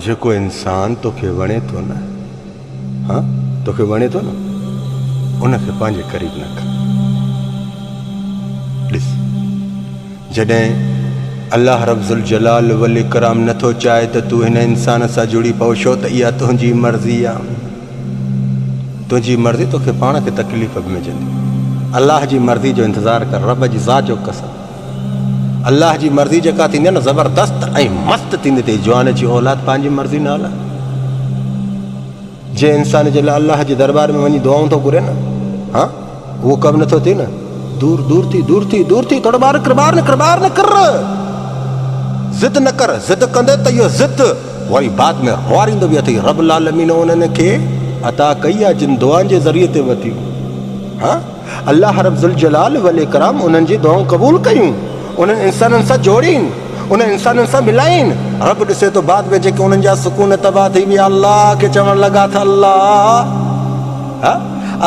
जेको इंसान तोखे वणे तो न, हाँ तोखे वणे तो न, उनखे पंहिंजे क़रीब न कर। ॾिस, जॾहिं अल्लाह रब्बुल जलाल वल इकराम नथो चाहे त तूं हिन इंसान सां जुड़ी पओ, छो त इहा तुंहिंजी मर्ज़ी आहे। तुंहिंजी मर्ज़ी तोखे पाण खे तकलीफ़ बि मिलंदी। अल्लाह जी मर्ज़ी जो इंतज़ारु कर, रब जी ज़ात जो कसम। अल्लाह जी मर्ज़ी जेका थींदी आहे न, ज़बरदस्त ऐं मस्तु थींदी अथई। जवान जी औलाद पंहिंजी मर्ज़ी न हलाए। जे इंसान जे लाइ अल्लाह जे दरबार में वञी दुआऊं थो घुरे न, हाँ उहो कमु नथो थिए न, दूर दूर थी दूर थी दूर थी। थोरो ॿार न कर, ज़िद न कर। ज़िद कंदे त इहो ज़िद वरी बाद में रुआरींदो बि अथई। रब लालमीन उन्हनि खे अता कई आहे जिन दुआनि जे ज़रिए ते वरितियूं। हाँ अल्लाह रब्बुल जलाल वल इकराम उन्हनि जी दुआऊं क़बूल कयूं, उन्हनि इंसाननि सां जोड़ीनि, उन इंसाननि सां मिलाइनि। रब ॾिसे तो बाद में जेके उन्हनि जा सुकून तबाह थी विया, अल्लाह खे चवण लॻा था, अल्लाह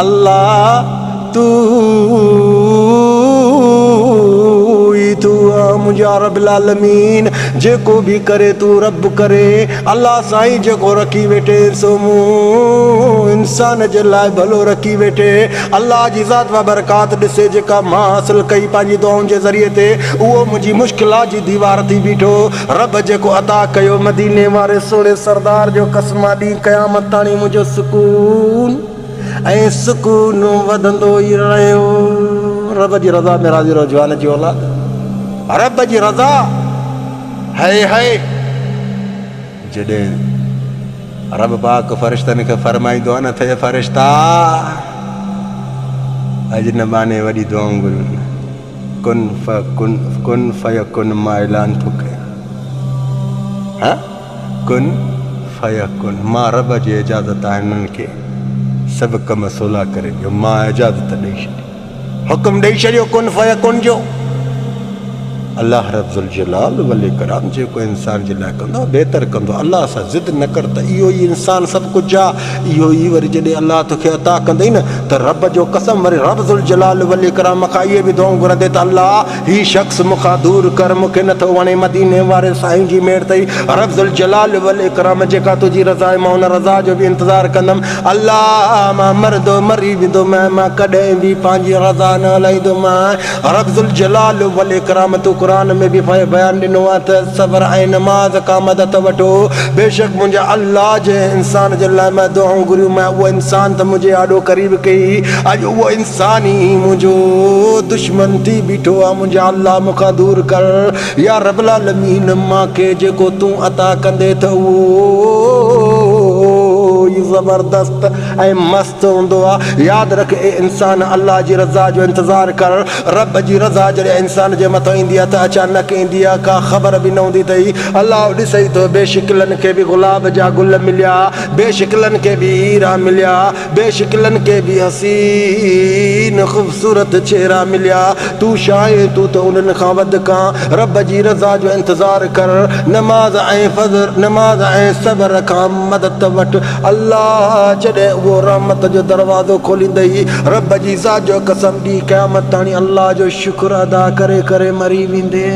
अल्लाह तू मुंहिंजा रब्बुल आलमीन, जेको बि करे तू रब करे। अल्लाह साईं जेको रखी वेठे सो मूं इंसान जे लाइ भलो रखी वेठे। अल्लाह जी ज़ात व बरकात ॾिसे जेका मां हासिल कई पंहिंजी दुआउनि जे ज़रिए ते, उहो मुंहिंजी मुश्किलात जी दीवार थी बीठो। रब जेको अता कयो मदीने वारे सोणे सरदार जो कसमा ॾींहुं क़यामत ताणी मुंहिंजो सुकून ऐं सुकून वधंदो ई रहियो। रब जी रज़ा में राज़ी रहो जवान जी औलाद। रब जी रज़ा है। जॾहिं रब पाक फ़रिश्तनि खे फरमाईंदो आहे न, थे फ़रिश्ता अॼु न माने वॾी दुआऊं घुरियूं, कुन फयकुन मां ऐलान थो कयां। हाँ कुन फयकुन, मां रब जी इजाज़त आहे हिननि खे सभु कम सवला करे ॾियो। मां इजाज़त ॾेई छॾी, हुकुम ॾेई छॾियो कुन फयकुन जो। अल्लाह रब्बुल जलाल वल इकराम जेको इंसान जे लाइ कंदो बहितर कंदो। अल्लाह सां ज़िद न कर त इहो ई इंसान सभु कुझु आहे। इहो ई वरी जॾहिं अल्लाह तोखे अता कंदई न, त रब जो कसम वरी रब्बुल जलाल वल इकराम मूंखां इहे बि दुआऊं घुरंदे त अल्लाह हीउ शख़्स मूंखां दूर कर, मूंखे नथो वणे। मदीने वारे साईं जी मेहर अथई। रब्बुल जलाल वल इकराम जेका तुंहिंजी रज़ा आहे, मां हुन रज़ा जो बि इंतज़ारु कंदुमि। अल्लाह मां मरदो मरी वेंदोमांइ, मां कॾहिं बि पंहिंजी रज़ा न हलाईंदोमांइ। रब्बुल जलाल वल इकराम तूं क़ुरान में बि बयान ॾिनो आहे त सब्र ऐं नमाज़ का मदद वठो। बेशक मुंहिंजा अल्लाह जे इंसान जे लाइ मां दुआऊं घुरियूं, मां उहो इंसान त मुंहिंजे ॾाढो क़रीब कई। अॼु उहो इंसान ई मुंहिंजो दुश्मन थी बीठो आहे। मुंहिंजा अल्लाह मूंखां दूर कर या रब्बुल आलमीन। मूंखे जेको तूं अता कंदे त उहो ज़बरदस्त ऐं मस्तु हूंदो आहे। यादि रख ए इंसान, अल्लाह जी रज़ा जो इंतज़ारु कर। रब जी रज़ा जॾहिं इंसान जे मथां ईंदी आहे त अचानक ईंदी आहे, का ख़बर बि न हूंदी अथई। अल्लाह ॾिसई थो, बेशिकिलनि खे बि गुलाब जा गुल मिलिया, बेशिकिलनि खे बि हीरा मिलिया, बेशिकिलनि खे बि हसीन ख़ूबसूरत चेहरा मिलिया। तूं छा आहे, तूं त उन्हनि खां वधि कां। रब जी रज़ा जो इंतज़ारु कर। नमाज़ ऐं फज़र, नमाज़ ऐं सब्र खां मदद वठि। अल्लाह जॾहिं उहो रहमत जो दरवाज़ो खोलींदई, रब जी ज़ात जो कसम ॾी क़यामत ताणी अल्लाह जो शुक्र अदा करे करे मरी वेंदे।